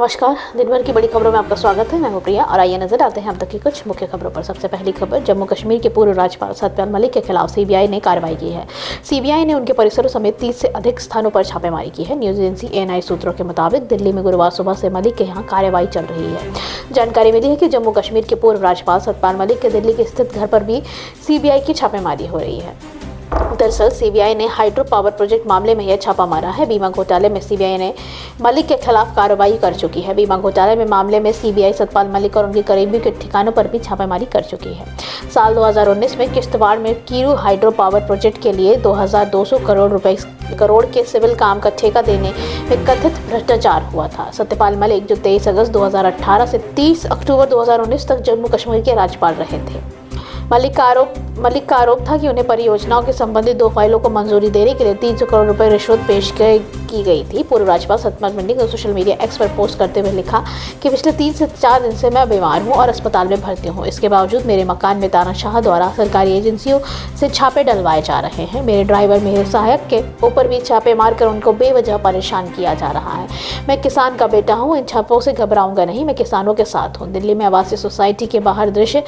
नमस्कार। दिन भर की बड़ी खबरों में आपका स्वागत है। मैं हूं प्रिया और आइए नजर डालते हैं अब तक की कुछ मुख्य खबरों पर। सबसे पहली खबर, जम्मू कश्मीर के पूर्व राज्यपाल सत्यपाल मलिक के खिलाफ सीबीआई ने कार्रवाई की है। सीबीआई ने उनके परिसरों समेत 30 से अधिक स्थानों पर छापेमारी की है। न्यूज एजेंसी एएनआई सूत्रों के मुताबिक दिल्ली में गुरुवार सुबह से मलिक के यहाँ कार्रवाई चल रही है। जानकारी मिली है कि जम्मू कश्मीर के पूर्व राज्यपाल सत्यपाल मलिक के दिल्ली के स्थित घर पर भी सीबीआई की छापेमारी हो रही है। दरअसल सीबीआई ने हाइड्रो पावर प्रोजेक्ट मामले में यह छापा मारा है। बीमा घोटाले में सीबीआई ने मलिक के खिलाफ कार्रवाई कर चुकी है। बीमा घोटाले में मामले में सीबीआई सत्यपाल मलिक और उनके करीबियों के ठिकानों पर भी छापेमारी कर चुकी है। साल 2019 में किश्तवाड़ में कीरू हाइड्रो पावर प्रोजेक्ट के लिए 2200 करोड़ के सिविल काम का ठेका देने में कथित भ्रष्टाचार हुआ था। सत्यपाल मलिक, जो 23 अगस्त 2018 से 30 अक्टूबर 2019 तक जम्मू कश्मीर के राज्यपाल रहे थे। मलिक का आरोप था कि उन्हें परियोजनाओं के संबंधित 2 फाइलों को मंजूरी देने के लिए 300 करोड़ रुपए रिश्वत पेश की गई थी। पूर्व राज्यपाल सत्यपाल मलिक ने सोशल मीडिया एक्स पर पोस्ट करते हुए लिखा कि पिछले 3 से 4 दिन से मैं बीमार हूं और अस्पताल में भर्ती हूं। इसके बावजूद मेरे मकान में तानाशाह द्वारा सरकारी एजेंसियों से छापे डलवाए जा रहे हैं। मेरे ड्राइवर, मेरे सहायक के ऊपर भी छापे मारकर उनको बेवजह परेशान किया जा रहा है। मैं किसान का बेटा हूँ, इन छापों से घबराऊंगा नहीं, मैं किसानों के साथ हूँ। दिल्ली में आवासीय सोसाइटी के बाहर दृश्य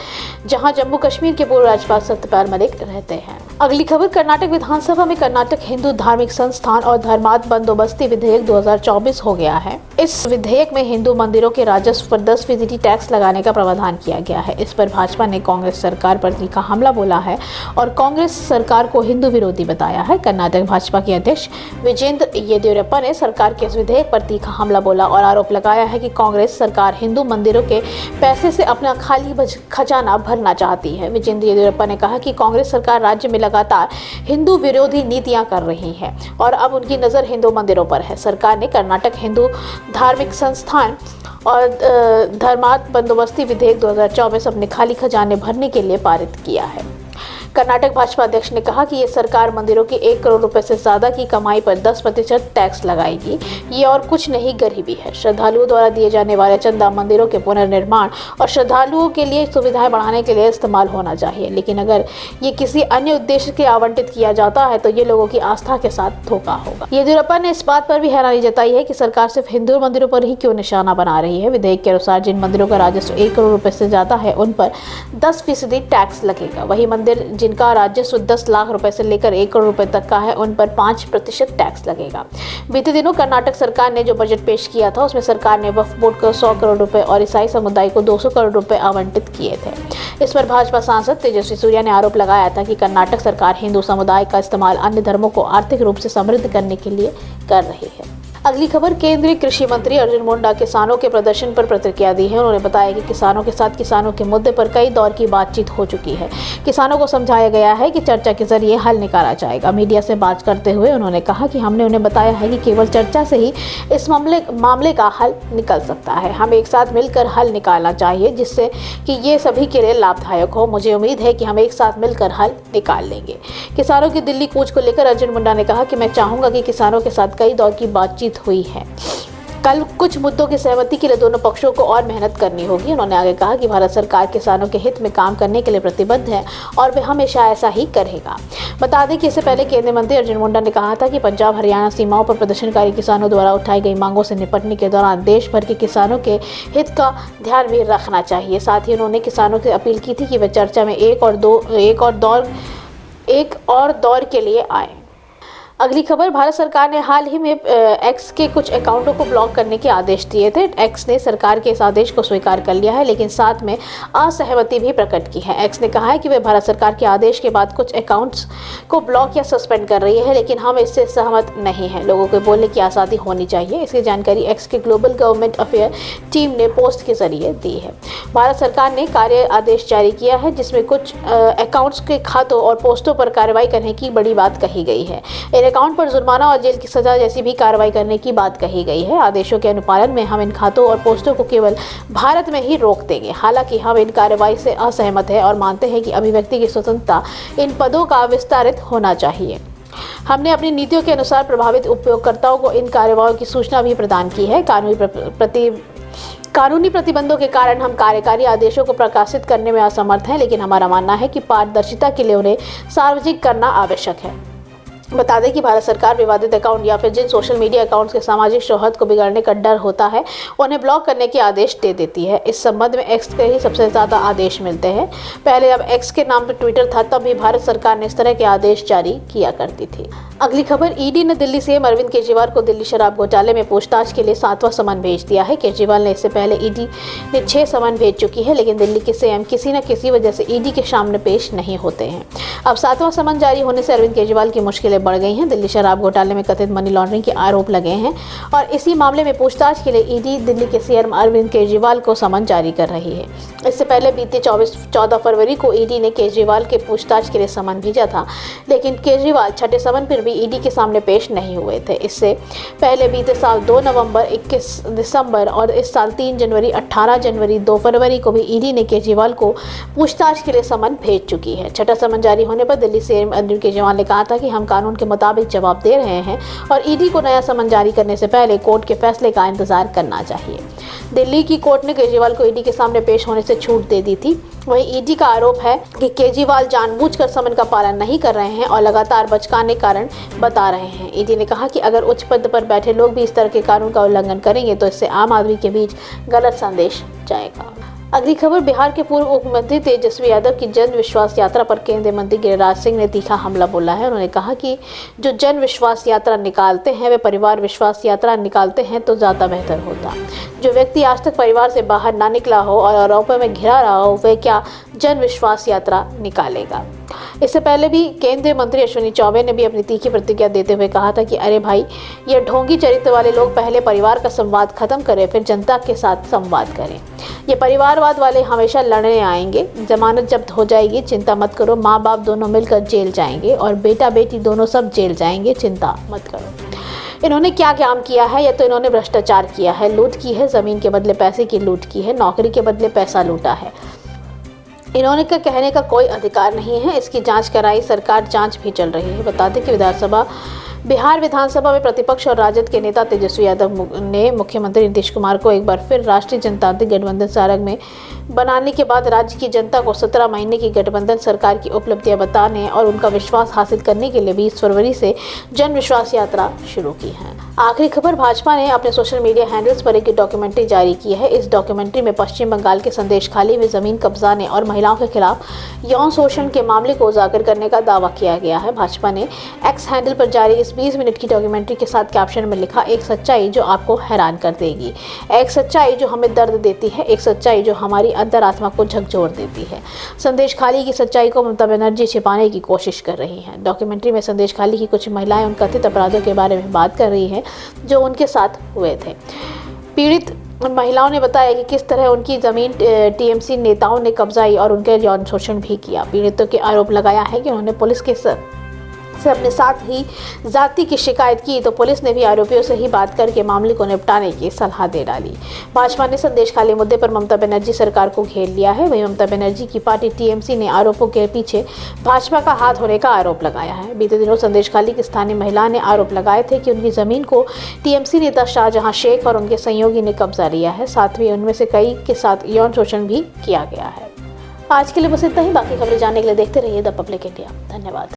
जहाँ जम्मू कश्मीर के पूर्व राज्यपाल सत्यपाल मलिक रहते हैं। अगली खबर, कर्नाटक विधानसभा में कर्नाटक हिंदू धार्मिक संस्थान और धर्मार्थ बंदोबस्ती विधेयक 2024 हो गया है। इस विधेयक में हिंदू मंदिरों के राजस्व पर 10% टैक्स लगाने का प्रावधान किया गया है। इस पर भाजपा ने कांग्रेस सरकार पर तीखा हमला बोला है और कांग्रेस सरकार को हिंदू विरोधी बताया है। कर्नाटक भाजपा के अध्यक्ष विजेंद्र येदियुरप्पा ने सरकार के इस विधेयक पर तीखा हमला बोला और आरोप लगाया है कि कांग्रेस सरकार हिंदू मंदिरों के पैसे से अपना खाली खजाना भरना चाहती है। विजेंद्र येदियुरप्पा ने कहा कि कांग्रेस सरकार राज्य में लगातार हिंदू विरोधी नीतियां कर रही है और अब उनकी नजर हिंदू मंदिरों पर है। सरकार ने कर्नाटक हिंदू धार्मिक संस्थान और धर्मार्थ बंदोबस्ती विधेयक 2024 अपने खाली खजाने भरने के लिए पारित किया है। कर्नाटक भाजपा अध्यक्ष ने कहा कि ये सरकार मंदिरों की 1 करोड़ रुपए से ज्यादा की कमाई पर 10% टैक्स लगाएगी। ये और कुछ नहीं, गरीबी है। श्रद्धालुओं द्वारा दिए जाने वाले चंदा मंदिरों के पुनर्निर्माण और श्रद्धालुओं के लिए सुविधाएं बढ़ाने के लिए इस्तेमाल होना चाहिए, लेकिन अगर ये किसी अन्य उद्देश्य के आवंटित किया जाता है तो ये लोगों की आस्था के साथ धोखा होगा। येदियुरप्पा ने इस बात पर भी हैरानी जताई है कि सरकार सिर्फ हिंदू मंदिरों पर ही क्यों निशाना बना रही है। विधेयक के अनुसार जिन मंदिरों का राजस्व 1 करोड़ रुपए से ज्यादा है उन पर 10% टैक्स लगेगा। वही मंदिर जिनका राजस्व 10 लाख रुपए से लेकर 1 करोड़ रुपए तक का है उन पर 5% टैक्स लगेगा। बीते दिनों कर्नाटक सरकार ने जो बजट पेश किया था उसमें सरकार ने वक्फ बोर्ड को 100 करोड़ रुपए और ईसाई समुदाय को 200 करोड़ रुपए आवंटित किए थे। इस पर भाजपा सांसद तेजस्वी सूर्या ने आरोप लगाया था कि कर्नाटक सरकार हिंदू समुदाय का इस्तेमाल अन्य धर्मों को आर्थिक रूप से समृद्ध करने के लिए कर रही है। अगली खबर, केंद्रीय कृषि मंत्री अर्जुन मुंडा किसानों के प्रदर्शन पर प्रतिक्रिया दी है। उन्होंने बताया कि किसानों के साथ किसानों के मुद्दे पर कई दौर की बातचीत हो चुकी है। किसानों को समझाया गया है कि चर्चा के जरिए हल निकाला जाएगा। मीडिया से बात करते हुए उन्होंने कहा कि हमने उन्हें बताया है कि केवल चर्चा से ही इस मामले का हल निकल सकता है। हमें एक साथ मिलकर हल निकालना चाहिए जिससे कि ये सभी के लिए लाभदायक हो। मुझे उम्मीद है कि हम एक साथ मिलकर हल निकाल लेंगे। किसानों की दिल्ली कूच को लेकर अर्जुन मुंडा ने कहा कि मैं चाहूंगा कि किसानों के साथ कई दौर की बातचीत हुई है। कल कुछ मुद्दों की सहमति के लिए दोनों पक्षों को और मेहनत करनी होगी। उन्होंने आगे कहा कि भारत सरकार किसानों के हित में काम करने के लिए प्रतिबद्ध है और वे हमेशा ऐसा ही करेगा। बता दें कि इससे पहले केंद्रीय मंत्री अर्जुन मुंडा ने कहा था कि पंजाब हरियाणा सीमाओं पर प्रदर्शनकारी किसानों द्वारा उठाई गई मांगों से निपटने के दौरान देश भर के किसानों के हित का ध्यान भी रखना चाहिए। साथ ही उन्होंने किसानों से अपील की थी कि वे चर्चा में एक और दौर के लिए आए। अगली खबर, भारत सरकार ने हाल ही में एक्स के कुछ अकाउंटों को ब्लॉक करने के आदेश दिए थे। एक्स ने सरकार के इस आदेश को स्वीकार कर लिया है, लेकिन साथ में असहमति भी प्रकट की है। एक्स ने कहा है कि वे भारत सरकार के आदेश के बाद कुछ अकाउंट्स को ब्लॉक या सस्पेंड कर रही है, लेकिन हम इससे सहमत नहीं हैं। लोगों को बोलने की आज़ादी होनी चाहिए। इसकी जानकारी एक्स के ग्लोबल गवर्नमेंट अफेयर टीम ने पोस्ट के जरिए दी है। भारत सरकार ने कार्य आदेश जारी किया है जिसमें कुछ अकाउंट्स के खातों और पोस्टों पर कार्रवाई करने की बड़ी बात कही गई है। अकाउंट पर जुर्माना और जेल की सजा जैसी भी कार्रवाई करने की बात कही गई है। आदेशों के अनुपालन में हम इन खातों और पोस्टों को केवल भारत में ही रोक देंगे। हालांकि हम इन कार्रवाई से असहमत हैं और मानते हैं कि अभिव्यक्ति की स्वतंत्रता इन पदों का विस्तारित होना चाहिए। हमने अपनी नीतियों के अनुसार प्रभावित उपयोगकर्ताओं को इन कार्रवाइयों की सूचना भी प्रदान की है। कानूनी प्रतिबंधों के कारण हम कार्यकारी आदेशों को प्रकाशित करने में असमर्थ हैं, लेकिन हमारा मानना है कि पारदर्शिता के लिए उन्हें सार्वजनिक करना आवश्यक है। बता दें कि भारत सरकार विवादित अकाउंट या फिर जिन सोशल मीडिया अकाउंट्स के सामाजिक सौहार्द को बिगाड़ने का डर होता है उन्हें ब्लॉक करने के आदेश दे देती है। इस संबंध में एक्स के ही सबसे ज़्यादा आदेश मिलते हैं। पहले अब एक्स के नाम पर ट्विटर था, तब भी भारत सरकार ने इस तरह के आदेश जारी किया करती थी। अगली खबर, ईडी ने दिल्ली सीएम अरविंद केजरीवाल को दिल्ली शराब घोटाले में पूछताछ के लिए 7वां समन भेज दिया है। केजरीवाल ने इससे पहले ईडी ने 6 समन भेज चुकी है, लेकिन दिल्ली के सीएम किसी न किसी वजह से ईडी के सामने पेश नहीं होते हैं। अब 7वां समन जारी होने से अरविंद केजरीवाल की मुश्किलें बढ़ गई हैं। दिल्ली शराब घोटाले में कथित मनी लॉन्ड्रिंग के आरोप लगे हैं और इसी मामले में पूछताछ के लिए ईडी दिल्ली के सीएम अरविंद केजरीवाल को समन जारी कर रही है। इससे पहले बीते 14 फरवरी को ईडी ने केजरीवाल के पूछताछ के लिए समन भेजा था, लेकिन केजरीवाल छठे समन पर भी ईडी के सामने पेश नहीं हुए थे। इससे पहले बीते साल 2 नवंबर, 21 दिसंबर और इस साल 3 जनवरी, 18 जनवरी, 2 फरवरी को भी ईडी ने केजरीवाल को पूछताछ के लिए समन भेज चुकी है। छठा समन जारी होने पर दिल्ली सीएम अरविंद केजरीवाल ने कहा था कि हम कानून के मुताबिक जवाब दे रहे हैं और ईडी को नया समन जारी करने से पहले कोर्ट के फैसले का इंतजार करना चाहिए। दिल्ली की कोर्ट ने केजरीवाल को ईडी के सामने पेश होने से छूट दे दी थी। वहीं ईडी का आरोप है कि केजरीवाल जानबूझकर समन का पालन नहीं कर रहे हैं और लगातार बचकाने कारण बता रहे हैं। ईडी ने कहा कि अगर उच्च पद पर बैठे लोग भी इस तरह के कानून का उल्लंघन करेंगे तो इससे आम आदमी के बीच गलत संदेश जाएगा। अगली खबर, बिहार के पूर्व मुख्यमंत्री तेजस्वी यादव की जन विश्वास यात्रा पर केंद्रीय मंत्री गिरिराज सिंह ने तीखा हमला बोला है। उन्होंने कहा कि जो जन विश्वास यात्रा निकालते हैं वे परिवार विश्वास यात्रा निकालते हैं तो ज़्यादा बेहतर होता। जो व्यक्ति आज तक परिवार से बाहर ना निकला हो और आरोपों में घिरा रहा हो वह क्या जन विश्वास यात्रा निकालेगा। इससे पहले भी केंद्रीय मंत्री अश्विनी चौबे ने भी अपनी तीखी प्रतिक्रिया देते हुए कहा था कि अरे भाई, ये ढोंगी चरित्र वाले लोग पहले परिवार का संवाद खत्म करें, फिर जनता के साथ संवाद करें। ये परिवारवाद वाले हमेशा लड़ने आएंगे। जमानत जब्त हो जाएगी, चिंता मत करो। माँ बाप दोनों मिलकर जेल जाएंगे और बेटा बेटी दोनों सब जेल जाएंगे, चिंता मत करो। इन्होंने क्या काम किया है? या तो इन्होंने भ्रष्टाचार किया है, लूट की है, ज़मीन के बदले पैसे की लूट की है, नौकरी के बदले पैसा लूटा है। इन्होंने का कहने का कोई अधिकार नहीं है। इसकी जांच कराई सरकार, जांच भी चल रही है। बता दें कि बिहार विधानसभा में प्रतिपक्ष और राजद के नेता तेजस्वी यादव ने मुख्यमंत्री नीतीश कुमार को एक बार फिर राष्ट्रीय जनतांत्रिक गठबंधन सरकार में बनाने के बाद राज्य की जनता को 17 महीने की गठबंधन सरकार की उपलब्धियां बताने और उनका विश्वास हासिल करने के लिए 20 फरवरी से जन विश्वास यात्रा शुरू की है। आखिरी खबर, भाजपा ने अपने सोशल मीडिया हैंडल्स पर एक डॉक्यूमेंट्री जारी की है। इस डॉक्यूमेंट्री में पश्चिम बंगाल के संदेशखाली में जमीन कब्जाने और महिलाओं के खिलाफ यौन शोषण के मामले को उजागर करने का दावा किया गया है। भाजपा ने एक्स हैंडल पर जारी इस 20 मिनट की डॉक्यूमेंट्री के साथ कैप्शन में लिखा, एक सच्चाई जो आपको हैरान कर देगी, एक सच्चाई जो हमें दर्द देती है, एक सच्चाई जो हमारी अंतरात्मा को झकझोर देती है। संदेशखाली की सच्चाई को ममता बनर्जी छिपाने की कोशिश कर रही हैं। डॉक्यूमेंट्री में संदेशखाली की कुछ महिलाएं उन कथित अपराधों के बारे में बात कर रही हैं जो उनके साथ हुए थे। पीड़ित महिलाओं ने बताया कि किस तरह उनकी ज़मीन टीएमसी नेताओं ने कब्जाई और उनके यौन शोषण भी किया। पीड़ितों के आरोप लगाया है कि उन्होंने पुलिस के से अपने साथ ही जाति की शिकायत की तो पुलिस ने भी आरोपियों से ही बात करके मामले को निपटाने की सलाह दे डाली। भाजपा ने संदेशखाली मुद्दे पर ममता बनर्जी सरकार को घेर लिया है। वहीं ममता बनर्जी की पार्टी टीएमसी ने आरोपों के पीछे भाजपा का हाथ होने का आरोप लगाया है। बीते दिनों संदेशखाली की स्थानीय महिला ने आरोप लगाए थे कि उनकी जमीन को टीएमसी नेता शाहजहां शेख और उनके सहयोगी ने कब्जा लिया है। साथ ही उनमें से कई के साथ यौन शोषण भी किया गया है। आज के लिए बस इतना ही। बाकी खबरें जानने के लिए देखते रहिए द पब्लिक इंडिया। धन्यवाद।